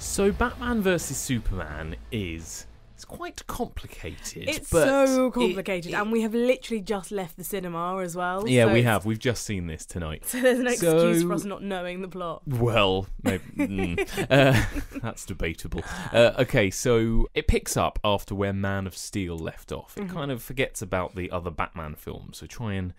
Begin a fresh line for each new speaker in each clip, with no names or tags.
So Batman versus Superman it's quite complicated.
It's
but
so complicated, and we have literally just left the cinema as well.
Yeah,
so
we have. We've just seen this tonight.
So there's an excuse for us not knowing the plot.
Well, maybe, that's debatable. Okay, so it picks up after where Man of Steel left off. It kind of forgets about the other Batman films, so try and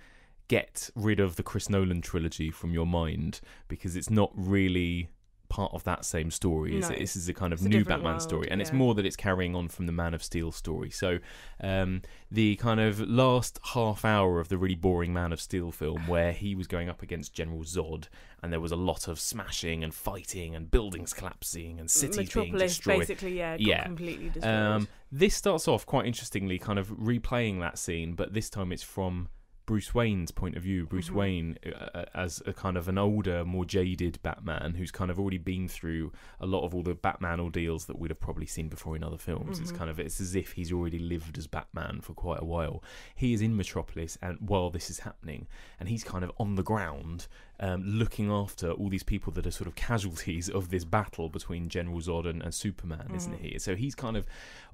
get rid of the Chris Nolan trilogy from your mind, because it's not really part of that same story.
No,
This is a kind of new Batman
world,
story, and it's
yeah.
more that it's carrying on from the Man of Steel story. So the kind of last half hour of the really boring Man of Steel film, where he was going up against General Zod, and there was a lot of smashing and fighting and buildings collapsing and cities being destroyed.
Basically, got completely destroyed.
This starts off quite interestingly, kind of replaying that scene, but this time it's from Bruce Wayne's point of view. Bruce Wayne as a kind of an older, more jaded Batman who's kind of already been through a lot of all the Batman ordeals that we'd have probably seen before in other films. It's as if he's already lived as Batman for quite a while. He is in Metropolis and while this is happening, and he's kind of on the ground looking after all these people that are sort of casualties of this battle between General Zod and Superman, isn't he? So he's kind of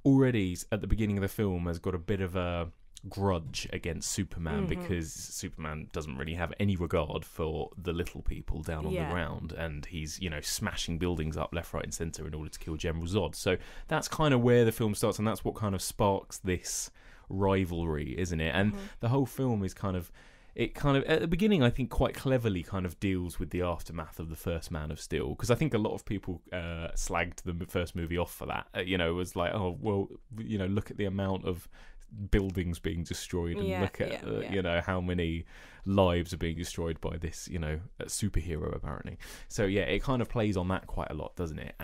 already at the beginning of the film has got a bit of a grudge against Superman because Superman doesn't really have any regard for the little people down on the ground, and he's smashing buildings up left, right and centre in order to kill General Zod. So that's kind of where the film starts, and that's what kind of sparks this rivalry, isn't it? And the whole film is kind of at the beginning, I think, quite cleverly kind of deals with the aftermath of the first Man of Steel, because I think a lot of people slagged the first movie off for that. It was like, oh well, look at the amount of buildings being destroyed and look at how many lives are being destroyed by this superhero apparently. So it kind of plays on that quite a lot, doesn't it?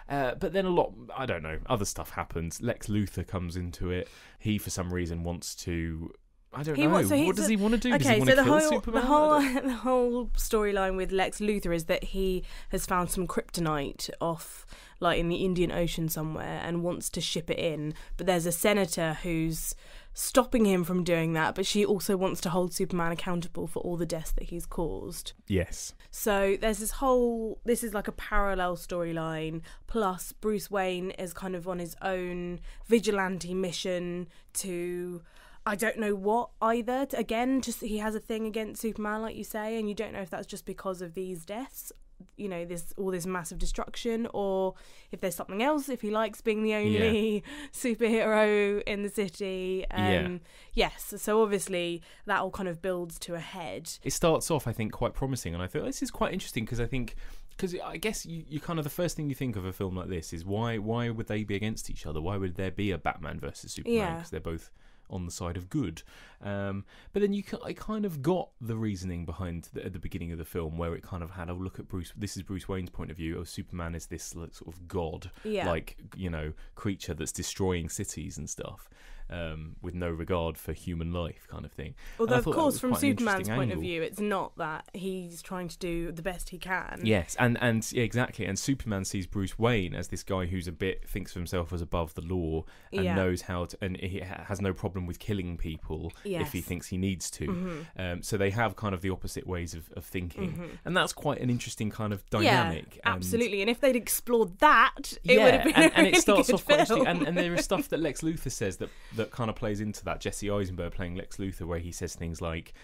But then a lot, I don't know, other stuff happens. Lex Luthor comes into it. He for some reason wants to, I don't know. What does he want to do? Does he want to kill Superman?
The whole storyline with Lex Luthor is that he has found some kryptonite off, like in the Indian Ocean somewhere, and wants to ship it in. But there's a senator who's stopping him from doing that, but she also wants to hold Superman accountable for all the deaths that he's caused.
Yes.
So there's this is like a parallel storyline, plus Bruce Wayne is kind of on his own vigilante mission to, I don't know what either. Just he has a thing against Superman, like you say, and you don't know if that's just because of these deaths, this massive destruction, or if there's something else, if he likes being the only superhero in the city. Yes, so obviously that all kind of builds to a head. It
starts off, I think, quite promising, and I thought this is quite interesting because I guess you kind of, the first thing you think of a film like this is why would they be against each other? Why would there be a Batman versus Superman? Because they're both on the side of good. But then I kind of got the reasoning behind at the beginning of the film, where it kind of had a look at this is Bruce Wayne's point of view. Superman is this sort of god, creature that's destroying cities and stuff. With no regard for human life, kind of thing.
Although, of course, from Superman's point of view, it's not that. He's trying to do the best he can.
Yes, and exactly. And Superman sees Bruce Wayne as this guy who's thinks of himself as above the law and knows how to, and he has no problem with killing people if he thinks he needs to. So they have kind of the opposite ways of thinking, and that's quite an interesting kind of dynamic.
Yeah, absolutely. And if they'd explored that, it would have been
and
really
it starts
good
off quite
film.
interesting. And there is stuff that Lex Luthor says that kind of plays into that. Jesse Eisenberg playing Lex Luthor, where he says things like,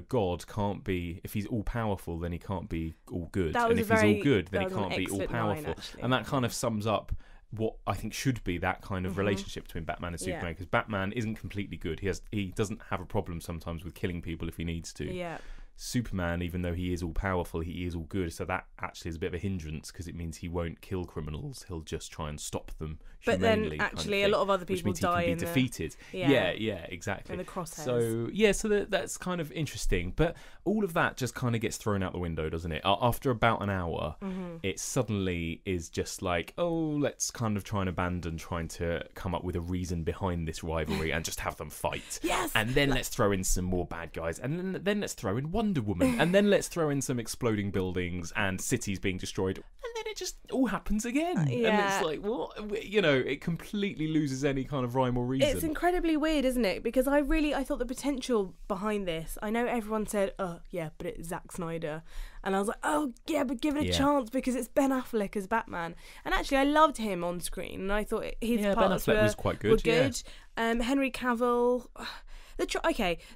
God can't be, if he's all powerful, then he can't be all good, and if he's all good, then he can't be all powerful. And that kind of sums up what I think should be that kind of relationship between Batman and Superman, because Batman isn't completely good. He doesn't have a problem sometimes with killing people if he needs to.
Yeah.
Superman, even though he is all powerful, he is all good, so that actually is a bit of a hindrance, because it means he won't kill criminals, he'll just try and stop them humanely.
But then actually a lot of other people die
in defeated. Exactly.
In the crosshairs.
So that's kind of interesting, but all of that just kind of gets thrown out the window, doesn't it? After about an hour, it suddenly is just like, let's kind of try and abandon trying to come up with a reason behind this rivalry and just have them fight.
Yes.
And then let's throw in some more bad guys, and then let's throw in Wonder Wonder Woman, and then let's throw in some exploding buildings and cities being destroyed, and then it just all happens again. And it's like, what? You know, it completely loses any kind of rhyme or reason.
It's incredibly weird, isn't it? Because I thought the potential behind this, I know everyone said, oh yeah, but it's Zack Snyder, and I was like, oh yeah, but give it a chance because it's Ben Affleck as Batman. And actually I loved him on screen, and I thought his parts
Ben Affleck was quite good.
Henry Cavill,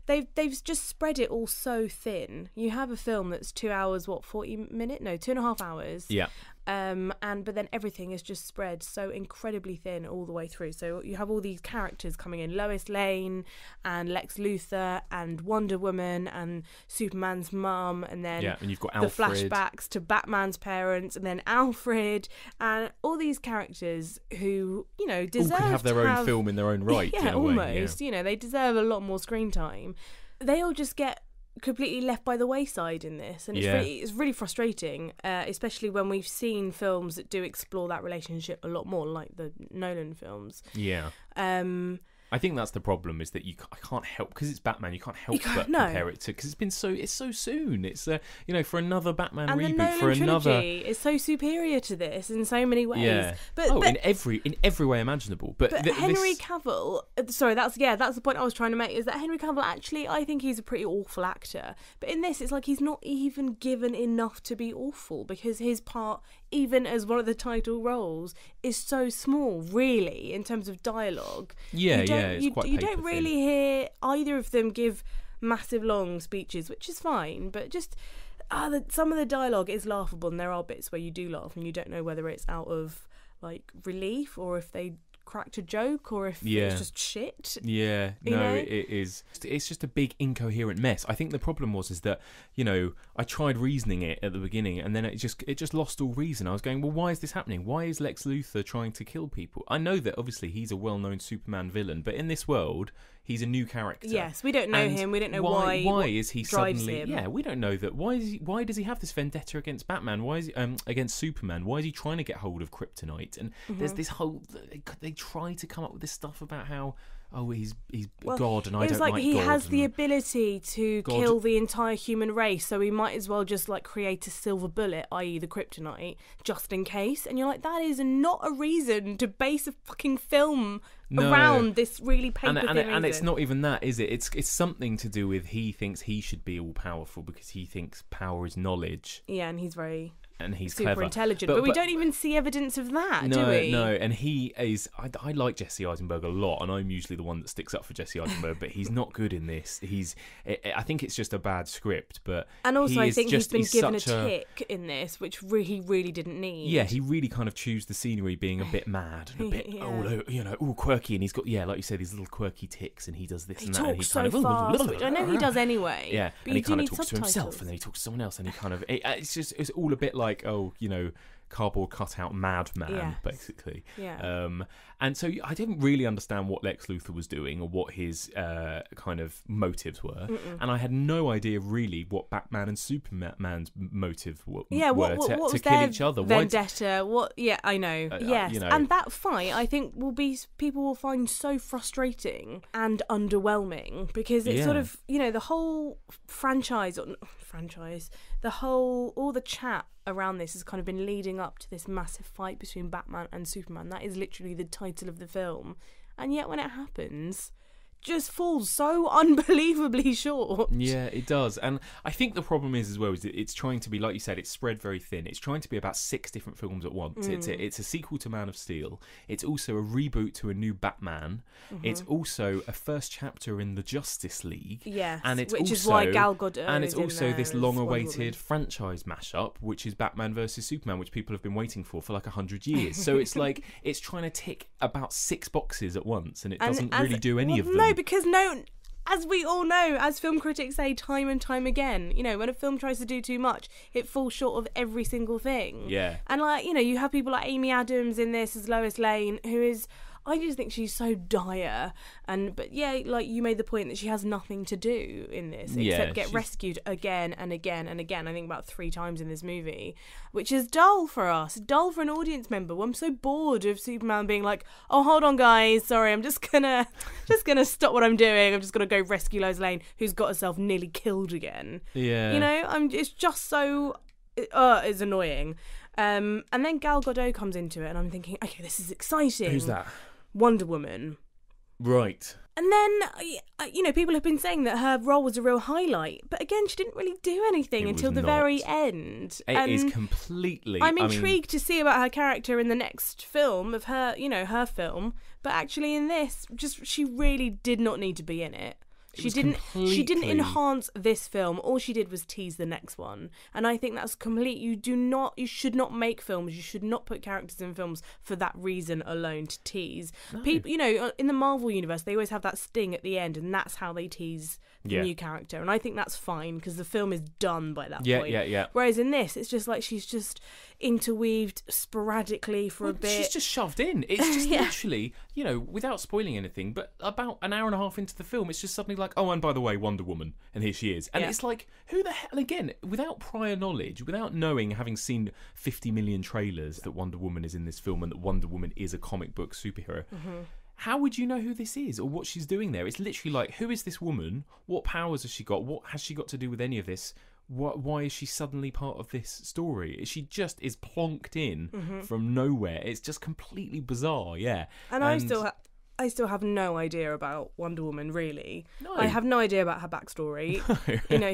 they've just spread it all so thin. You have a film that's 2 hours, 40 minutes? No, 2.5 hours.
Yeah.
But then everything is just spread so incredibly thin all the way through. So you have all these characters coming in: Lois Lane and Lex Luthor and Wonder Woman and Superman's mum, and then
and you've got Alfred.
The flashbacks to Batman's parents, and then Alfred, and all these characters who, you know, deserve
all could have their own film in their own right.
Yeah,
in a
almost.
way,
You know, they deserve a lot more screen time. They all just get completely left by the wayside in this, and it's really frustrating, especially when we've seen films that do explore that relationship a lot more, like the Nolan films. I
think that's the problem, is that I can't help, because it's Batman, you can't help but compare it to, because it's so soon. It's you know, for another Batman
and
reboot,
the Nolan
for another
trilogy is so superior to this in so many ways.
Yeah.
But
in every way imaginable. But
Henry Cavill, sorry, that's the point I was trying to make, is that Henry Cavill, actually, I think he's a pretty awful actor. But in this, it's like he's not even given enough to be awful, because his part, even as one of the title roles, is so small, really, in terms of dialogue.
It's quite
you don't really hear either of them give massive long speeches, which is fine, but just some of the dialogue is laughable, and there are bits where you do laugh and you don't know whether it's out of like relief or if they cracked a joke or if it's just shit.
It is. It's just a big incoherent mess. I think the problem is that, you know, I tried reasoning it at the beginning, and then it just lost all reason. I was going, well, why is this happening? Why is Lex Luthor trying to kill people? I know that obviously he's a well-known Superman villain, but in this world, he's a new character.
Yes, we don't know him. We don't know
why is he suddenly
him.
Yeah, we don't know that. Why does he have this vendetta against Batman? Why is he, against Superman? Why is he trying to get hold of kryptonite? And there's this whole, they try to come up with this stuff about how, oh, he's God, and I don't like God.
It's like he has the ability to kill the entire human race, so he might as well just like create a silver bullet, i.e. the kryptonite, just in case. And you're like, that is not a reason to base a fucking film around this really paper thin
and it's not even that, is it? It's something to do with he thinks he should be all powerful because he thinks power is knowledge.
Yeah, and he's very...
and he's
super
clever,
intelligent, but we don't even see evidence of that, do we?
No, and he is. I like Jesse Eisenberg a lot, and I'm usually the one that sticks up for Jesse Eisenberg, but he's not good in this. I think it's just a bad script, but
and also I think he's been given a tick in this, which he really didn't need.
Yeah, he really kind of chews the scenery, being a bit mad and a bit all quirky, and he's got like you said, these little quirky ticks, and he does this and that, and he
so
kind of
fast, which I know he does anyway.
Yeah, and he kind of talks to himself, and then he talks to someone else, and he kind of it's all a bit like, oh, you know, cardboard cutout madman, basically.
Yeah.
And so I didn't really understand what Lex Luthor was doing or what his kind of motives were. And I had no idea really what Batman and Superman's motive were to kill each other.
Vendetta. I know. Yes. You know. And that fight, I think, people will find so frustrating and underwhelming, because it's sort of, you know, the whole all the chat around this has kind of been leading up to this massive fight between Batman and Superman. That is literally the title of the film, and yet when it happens, just falls so unbelievably short.
Yeah, it does. And I think the problem is that it's trying to be, like you said, it's spread very thin. It's trying to be about 6 different films at once. It's a sequel to Man of Steel. It's also a reboot to a new Batman. It's also a first chapter in the Justice League.
Yes,
and it's
which is why Gal Gadot
and it's
is
also
in there
this long-awaited franchise mashup, which is Batman versus Superman, which people have been waiting for like 100 years. So it's like it's trying to tick about 6 boxes at once, and it doesn't really do any of them.
No, because as we all know, as film critics say time and time again, you know, when a film tries to do too much, it falls short of every single thing.
Yeah.
And like, you know, you have people like Amy Adams in this as Lois Lane, who is, I just think she's so dire. But yeah, like you made the point that she has nothing to do in this except get rescued again and again and again. I think about 3 times in this movie, which is dull for us, dull for an audience member. I'm so bored of Superman being like, oh, hold on guys, sorry, I'm just gonna stop what I'm doing. I'm just gonna go rescue Lois Lane, who's got herself nearly killed again.
Yeah.
You know, it's just so it's annoying. And then Gal Gadot comes into it, and I'm thinking, okay, this is exciting.
Who's that?
Wonder Woman.
Right.
And then, you know, people have been saying that her role was a real highlight. But again, she didn't really do anything until the very end.
It is completely...
I'm intrigued to see about her character in the next film of her, you know, her film. But actually in this, she really did not need to be in it. She didn't enhance this film. All she did was tease the next one. And I think that's complete. You should not make films. You should not put characters in films for that reason alone, to tease. No. People, you know, in the Marvel universe, they always have that sting at the end, and that's how they tease the new character. And I think that's fine because the film is done by that point. Yeah. Whereas in this, it's just like she's just interweaved sporadically for a bit.
She's just shoved in. It's just literally, you know, without spoiling anything, but about an hour and a half into the film, it's just suddenly like, oh, and by the way, Wonder Woman, and here she is. And it's like, who the hell, again, without prior knowledge, without knowing, having seen 50 million trailers that Wonder Woman is in this film and that Wonder Woman is a comic book superhero, how would you know who this is or what she's doing there? It's literally like, who is this woman? What powers has she got? What has she got to do with any of this? Why is she suddenly part of this story? She just is plonked in from nowhere. It's just completely bizarre, yeah.
And I still have no idea about Wonder Woman, really. No. I have no idea about her backstory. No.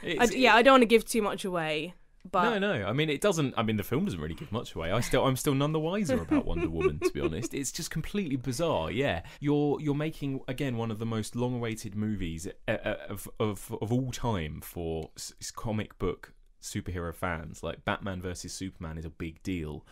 You know, I don't want to give too much away. But
No. I mean, it doesn't. I mean, the film doesn't really give much away. I'm still none the wiser about Wonder Woman, to be honest. It's just completely bizarre. Yeah, you're making again one of the most long-awaited movies of all time for comic book superhero fans. Like Batman versus Superman is a big deal.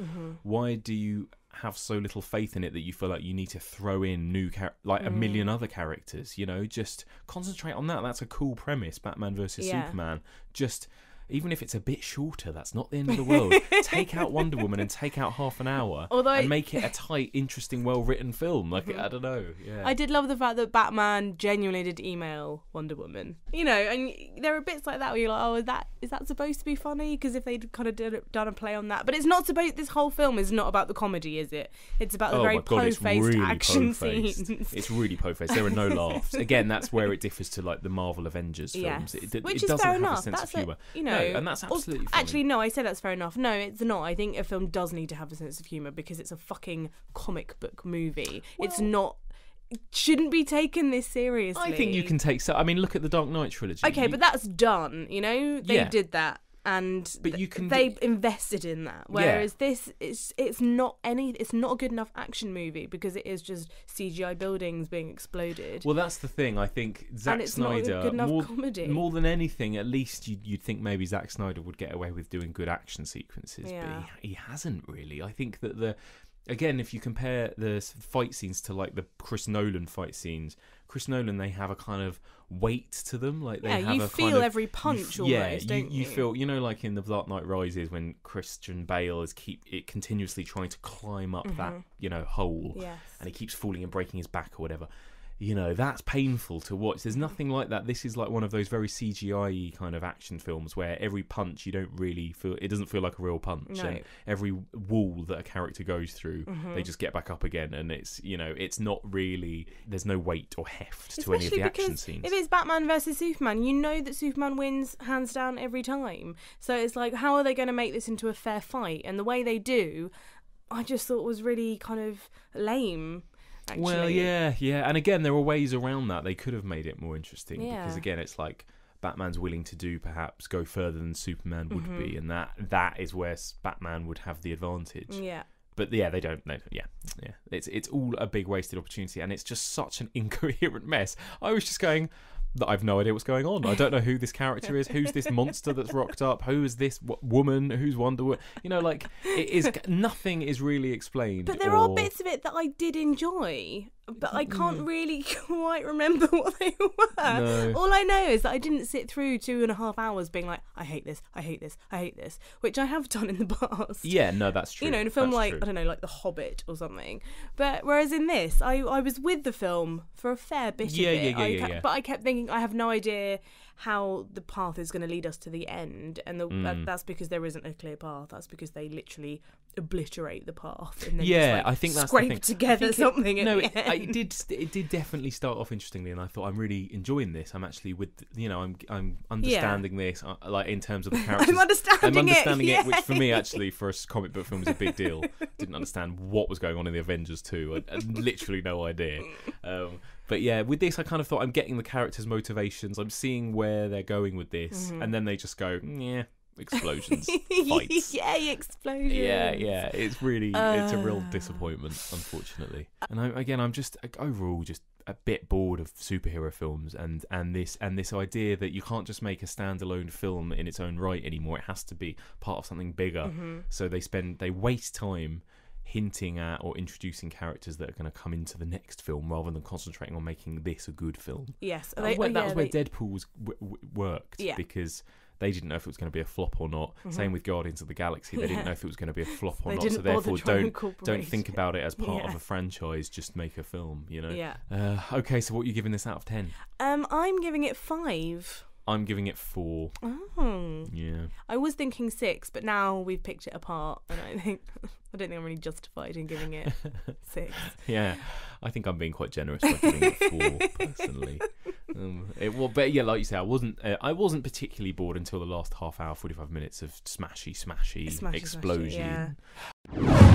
Why do you have so little faith in it that you feel like you need to throw in new a million other characters? You know, just concentrate on that. That's a cool premise. Batman versus Superman. Just. Even if it's a bit shorter, that's not the end of the world. Take out Wonder Woman and take out half an hour and make it a tight, interesting, well-written film. Like, I don't know. Yeah.
I did love the fact that Batman genuinely did email Wonder Woman. You know, and there are bits like that where you're like, oh, is that supposed to be funny? Because if they'd kind of done a play on that. But it's not supposed... This whole film is not about the comedy, is it? It's about the very po-faced action scenes.
It's really po-faced. There are no laughs. Again, that's where it differs to, like, the Marvel Avengers films.
Which
is
fair
have
enough.
A sense of humour.
You know,
and that's absolutely fine.
Actually, no, I say that's fair enough. No, it's not. I think a film does need to have a sense of humour because it's a fucking comic book movie. Well, it's not... It shouldn't be taken this seriously.
I think you can take... I mean, look at the Dark Knight trilogy.
Okay, but that's done, you know? They did that. And they invested in that. Whereas this, it's not a good enough action movie because it is just CGI buildings being exploded.
Well, that's the thing. I think Zack Snyder, more than anything, at least you'd think maybe Zack Snyder would get away with doing good action sequences, but he hasn't really. I think that again, if you compare the fight scenes to like the Chris Nolan fight scenes, Chris Nolan, they have a kind of weight to them. Like they have
you
a
feel
kind of,
every punch almost, don't you?
You feel, you know, like in The Dark Knight Rises when Christian Bale is continuously trying to climb up that, you know, hole, and he keeps falling and breaking his back or whatever. You know, that's painful to watch. There's nothing like that. This is like one of those very CGI-y kind of action films where every punch you don't really feel... It doesn't feel like a real punch. No. And every wall that a character goes through, they just get back up again. And it's, you know, it's not really... There's no weight or heft to any of the action scenes.
If it's Batman versus Superman, you know that Superman wins hands down every time. So it's like, how are they going to make this into a fair fight? And the way they do, I just thought was really kind of lame. Actually.
Well, yeah, and again, there are ways around that. They could have made it more interesting because, again, it's like Batman's willing to go further than Superman would be, and that is where Batman would have the advantage.
Yeah.
But yeah, they don't. It's all a big wasted opportunity, and it's just such an incoherent mess. I was just going, I have no idea what's going on. I don't know who this character is. Who's this monster that's rocked up? Who is this woman? Who's Wonder Woman? You know, like, it is nothing is really explained.
But there are bits of it that I did enjoy. but I can't really quite remember what they were.
No.
All I know is that I didn't sit through 2.5 hours being like, I hate this, I hate this, I hate this, which I have done in the past.
Yeah, no, that's true.
You know, in a film
That's
like,
true.
I don't know, like The Hobbit or something. But whereas in this, I was with the film for a fair bit of it.
Yeah.
But I kept thinking, I have no idea how the path is going to lead us to the end. And that's because there isn't a clear path. That's because they literally obliterate the path. And then
Yeah,
just, like,
I think that's the
scrape
thing.
together something at the end.
It did definitely start off interestingly, and I thought I'm really enjoying this. I'm actually I'm understanding this, like in terms of the characters.
I'm understanding
it, which
yeah.
for me actually for a comic book film is a big deal. Didn't understand what was going on in the Avengers 2. I had literally no idea. But yeah, with this I kind of thought I'm getting the characters' motivations. I'm seeing where they're going with this, and then they just go, yeah, explosions, fights.
Yay, explosions.
Yeah, it's really it's a real disappointment, unfortunately. And I'm just overall just a bit bored of superhero films and this idea that you can't just make a standalone film in its own right anymore. It has to be part of something bigger. So they waste time hinting at or introducing characters that are going to come into the next film rather than concentrating on making this a good film.
Yes,
That was where Deadpool worked, because they didn't know if it was going to be a flop or not. Same with Guardians of the Galaxy. They didn't know if it was going to be a flop or not. So therefore, don't think about it as part of a franchise. Just make a film, you know.
Yeah.
Okay, so what are you giving this out of 10?
I'm giving it 5.
I'm giving it 4.
Oh.
Yeah.
I was thinking 6, but now we've picked it apart, and I don't think I'm really justified in giving it 6.
Yeah, I think I'm being quite generous by giving it 4 personally. But yeah, like you say, I wasn't particularly bored until the last half hour, 45 minutes of smashy explosion.
Yeah.